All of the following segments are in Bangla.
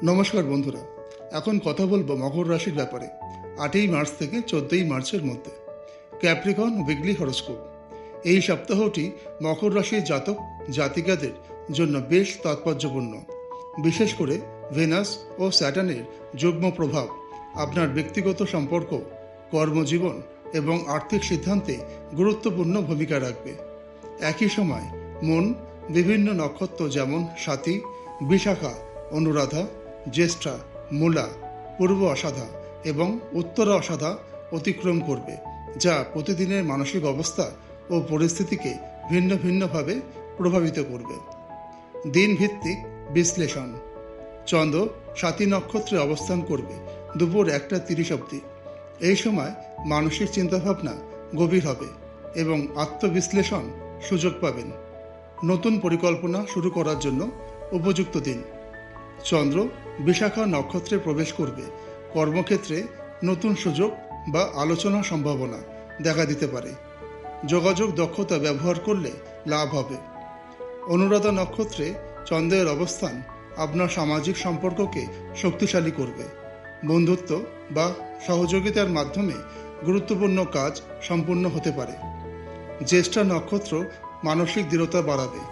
নমস্কার বন্ধুরা, এখন কথা বলবো মকর রাশির ব্যাপারে 8ই মার্চ থেকে 14ই মার্চের মধ্যে ক্যাপ্রিকন উইকলি হরোস্কোপ। এই সপ্তাহটি মকর রাশির জাতক জাতিকাদের জন্য বেশ তাৎপর্যপূর্ণ। বিশেষ করে ভেনাস ও স্যাটার্নের যুগ্ম প্রভাব আপনার ব্যক্তিগত সম্পর্ক, কর্মজীবন এবং আর্থিক সিদ্ধান্তে গুরুত্বপূর্ণ ভূমিকা রাখবে। একই সময় মন বিভিন্ন নক্ষত্র যেমন স্বাতী, বিশাখা, অনুরাধা, জ্যেষ্ঠা, মূলা, পূর্ব অষাঢ়া এবং উত্তরা অষাঢ়া অতিক্রম করবে, যা প্রতিদিনের মানসিক অবস্থা ও পরিস্থিতিকে ভিন্ন ভিন্নভাবে প্রভাবিত করবে। দিনভিত্তিক বিশ্লেষণ। চন্দ্র স্বাতী নক্ষত্রে অবস্থান করবে দুপুর 1টা 30 অবধি। এই সময় মানসিক চিন্তাভাবনা গভীর হবে এবং আত্মবিশ্লেষণ সুযোগ পাবেন। নতুন পরিকল্পনা শুরু করার জন্য উপযুক্ত দিন। চন্দ্র বিশাখা নক্ষত্রে প্রবেশ করবে। কর্মক্ষেত্রে নতুন সুযোগ বা আলোচনা সম্ভাবনা দেখা দিতে পারে। যোগাযোগ দক্ষতা ব্যবহার করলে লাভ হবে। অনুরাধা নক্ষত্রে চন্দ্রের অবস্থান আপনার সামাজিক সম্পর্ককে শক্তিশালী করবে। বন্ধুত্ব বা সহযোগিতার মাধ্যমে গুরুত্বপূর্ণ কাজ সম্পূর্ণ হতে পারে। জ্যেষ্ঠা নক্ষত্র মানসিক দৃঢ়তা বাড়াবে,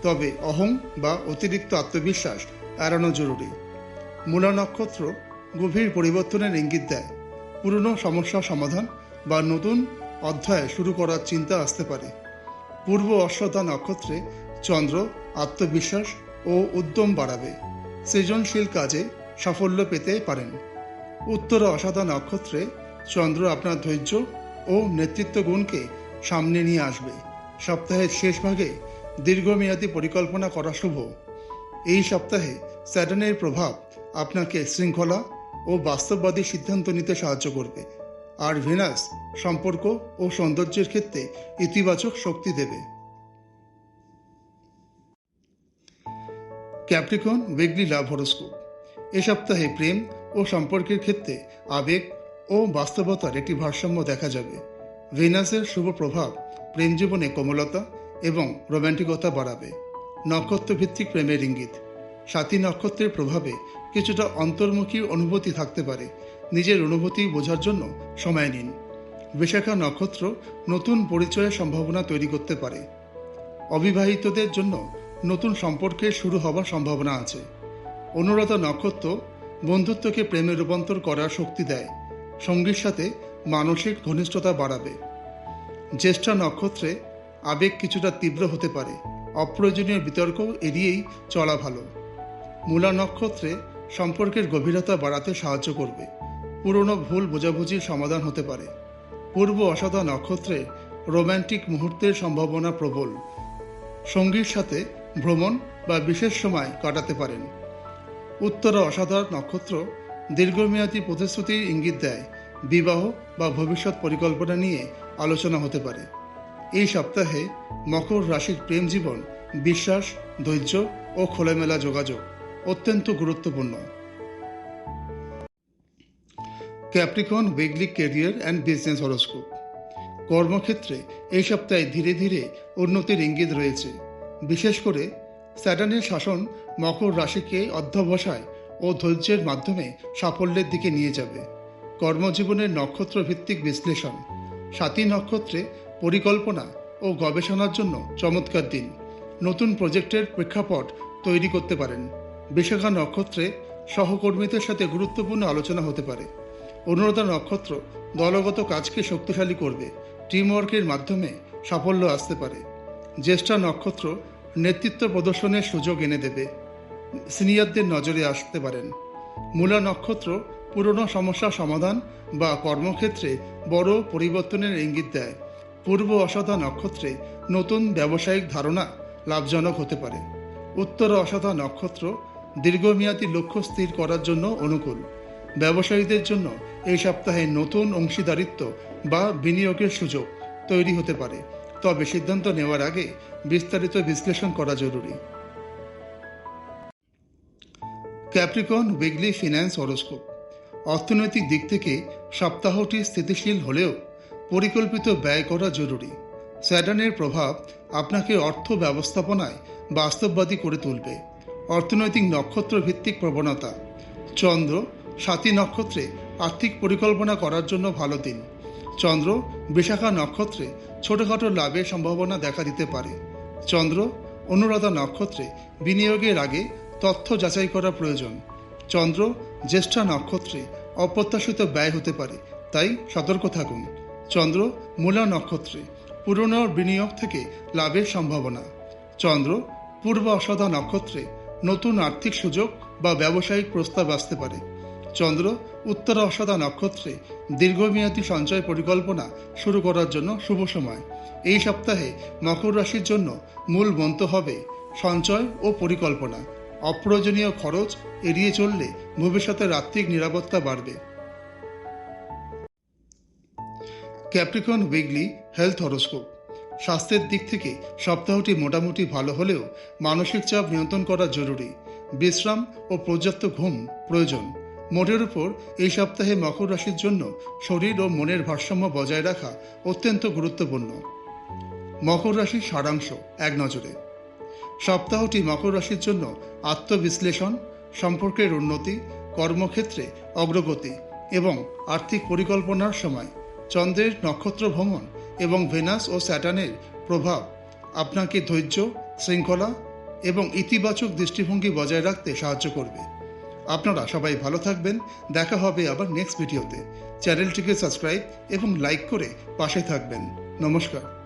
তবে অহং বা অতিরিক্ত আত্মবিশ্বাস এড়ানো জরুরি। মূলা নক্ষত্র গভীর পরিবর্তনের ইঙ্গিত দেয়। পুরনো সমস্যা সমাধান বা নতুন অধ্যায় শুরু করার চিন্তা আসতে পারে। পূর্ব অশ্বত্থা নক্ষত্রে চন্দ্র আত্মবিশ্বাস ও উদ্যম বাড়াবে। সৃজনশীল কাজে সাফল্য পেতে পারেন। উত্তরা অষাঢ়া নক্ষত্রে চন্দ্র আপনার ধৈর্য ও নেতৃত্ব গুণকে সামনে নিয়ে আসবে। সপ্তাহের শেষ ভাগে দীর্ঘমেয়াদী পরিকল্পনা করা শুভ। এই সপ্তাহে স্যাটার্নের প্রভাব আপনাকে শৃঙ্খলা ও বাস্তববাদী সিদ্ধান্ত নিতে সাহায্য করবে, আর ভেনাস সম্পর্ক ও সৌন্দর্যের ক্ষেত্রে ইতিবাচক শক্তি দেবে। ক্যাপ্রিকন উইকলি লাভ হরোস্কোপ। এ সপ্তাহে প্রেম ও সম্পর্কের ক্ষেত্রে আবেগ ও বাস্তবতার একটি ভারসাম্য দেখা যাবে। ভেনাসের শুভ প্রভাব প্রেম জীবনে কোমলতা এবং রোম্যান্টিকতা বাড়াবে। নক্ষত্রভিত্তিক প্রেমের ইঙ্গিত। স্বাতী নক্ষত্রের প্রভাবে কিছুটা অন্তর্মুখী অনুভূতি থাকতে পারে। নিজের অনুভূতি বোঝার জন্য সময় নিন। বিশাখা নক্ষত্র নতুন পরিচয়ের সম্ভাবনা তৈরি করতে পারে। অবিবাহিতদের জন্য নতুন সম্পর্কের শুরু হওয়ার সম্ভাবনা আছে। অনুরাধা নক্ষত্র বন্ধুত্বকে প্রেমে রূপান্তর করার শক্তি দেয়। সঙ্গীর সাথে মানসিক ঘনিষ্ঠতা বাড়াবে। জ্যেষ্ঠা নক্ষত্রে আবেগ কিছুটা তীব্র হতে পারে। অপ্রয়োজনীয় বিতর্ক এড়িয়েই চলা ভালো। মূলা নক্ষত্রে সম্পর্কের গভীরতা বাড়াতে সাহায্য করবে। পুরনো ভুল বোঝাবুঝির সমাধান হতে পারে। পূর্ব অষাঢ়া নক্ষত্রে রোম্যান্টিক মুহূর্তের সম্ভাবনা প্রবল। সঙ্গীর সাথে ভ্রমণ বা বিশেষ সময় কাটাতে পারেন। উত্তরা অষাঢ়া নক্ষত্র দীর্ঘমেয়াদী প্রতিশ্রুতির ইঙ্গিত দেয়। বিবাহ বা ভবিষ্যৎ পরিকল্পনা নিয়ে আলোচনা হতে পারে। এই সপ্তাহে মকর রাশির প্রেম জীবন, বিশ্বাস, ধৈর্য ও খোলামেলা যোগাযোগ অত্যন্ত গুরুত্বপূর্ণ। Capricorn weekly career and business horoscope. কর্মক্ষেত্রে এই সপ্তাহে ধীরে ধীরে উন্নতির ইঙ্গিত রয়েছে। বিশেষ করে স্যাটার্নের শাসন মকর রাশিকে অধ্যবসায় ও ধৈর্যের মাধ্যমে সাফল্যের দিকে নিয়ে যাবে। কর্মজীবনের নক্ষত্র ভিত্তিক বিশ্লেষণ। স্বাতী নক্ষত্রে পরিকল্পনা ও গবেষণার জন্য চমৎকার দিন। নতুন প্রজেক্টের প্রেক্ষাপট তৈরি করতে পারেন। বিশাখা নক্ষত্রে সহকর্মীদের সাথে গুরুত্বপূর্ণ আলোচনা হতে পারে। অনুরাধা নক্ষত্র দলগত কাজকে শক্তিশালী করবে। টিমওয়ার্কের মাধ্যমে সাফল্য আসতে পারে। জ্যেষ্ঠা নক্ষত্র নেতৃত্ব প্রদর্শনের সুযোগ এনে দেবে। সিনিয়রদের নজরে আসতে পারেন। মূলা নক্ষত্র পুরনো সমস্যা সমাধান বা কর্মক্ষেত্রে বড় পরিবর্তনের ইঙ্গিত দেয়। পূর্ব অষাঢ়া নক্ষত্রে নতুন ব্যবসায়িক ধারণা লাভজনক হতে পারে। উত্তরা অষাঢ়া নক্ষত্র দীর্ঘমেয়াদী লক্ষ্য স্থির করার জন্য অনুকূল। ব্যবসায়ীদের জন্য এই সপ্তাহে নতুন অংশীদারিত্ব বা বিনিয়োগের সুযোগ তৈরি হতে পারে, তবে সিদ্ধান্ত নেওয়ার আগে বিস্তারিত বিশ্লেষণ করা জরুরি। Capricorn weekly finance horoscope. অর্থনৈতিক দিক থেকে সপ্তাহটি স্থিতিশীল হলেও পরিকল্পিত ব্যয় করা জরুরি। স্যাটার্নের প্রভাব আপনাকে অর্থ ব্যবস্থাপনায় বাস্তববাদী করে তুলবে। অর্থনৈতিক নক্ষত্র ভিত্তিক প্রবণতা। চন্দ্র স্বাতী নক্ষত্রে আর্থিক পরিকল্পনা করার জন্য ভালো দিন। চন্দ্র বিশাখা নক্ষত্রে ছোটোখাটো লাভের সম্ভাবনা দেখা দিতে পারে। চন্দ্র অনুরাধা নক্ষত্রে বিনিয়োগের আগে তথ্য যাচাই করা প্রয়োজন। চন্দ্র জ্যেষ্ঠা নক্ষত্রে অপ্রত্যাশিত ব্যয় হতে পারে, তাই সতর্ক থাকুন। চন্দ্র মূলা নক্ষত্রে পুরনো বিনিয়োগ থেকে লাভের সম্ভাবনা। চন্দ্র পূর্ব অষাঢ়া নক্ষত্রে নতুন আর্থিক সুযোগ বা ব্যবসায়িক প্রস্তাব আসতে পারে। চন্দ্র উত্তরা অষাঢ়া নক্ষত্রে দীর্ঘমেয়াদী সঞ্চয় পরিকল্পনা শুরু করার জন্য শুভ সময়। এই সপ্তাহে মকর রাশির জন্য মূল মন্ত্র হবে সঞ্চয় ও পরিকল্পনা। অপ্রয়োজনীয় খরচ এড়িয়ে চললে ভবিষ্যতের আর্থিক নিরাপত্তা বাড়বে। Capricorn weekly health horoscope. স্বাস্থ্যের দিক থেকে সপ্তাহটি মোটামুটি ভালো হলেও মানসিক চাপ নিয়ন্ত্রণ করা জরুরি। বিশ্রাম ও পর্যাপ্ত ঘুম প্রয়োজন। মোটের উপর এই সপ্তাহে মকর রাশির জন্য শরীর ও মনের ভারসাম্য বজায় রাখা অত্যন্ত গুরুত্বপূর্ণ। মকর রাশির সারাংশ এক নজরে। সপ্তাহটি মকর রাশির জন্য আত্মবিশ্লেষণ, সম্পর্কের উন্নতি, কর্মক্ষেত্রে অগ্রগতি এবং আর্থিক পরিকল্পনার সময়। চন্দ্রের নক্ষত্র ভ্রমণ এবং ভেনাস ও স্যাটার্নের প্রভাব আপনাকে ধৈর্য, শৃঙ্খলা এবং ইতিবাচক দৃষ্টিভঙ্গি বজায় রাখতে সাহায্য করবে। আপনারা সবাই ভালো থাকবেন। দেখা হবে আবার নেক্সট ভিডিওতে। চ্যানেলটিকে সাবস্ক্রাইব এবং লাইক করে পাশে থাকবেন। নমস্কার।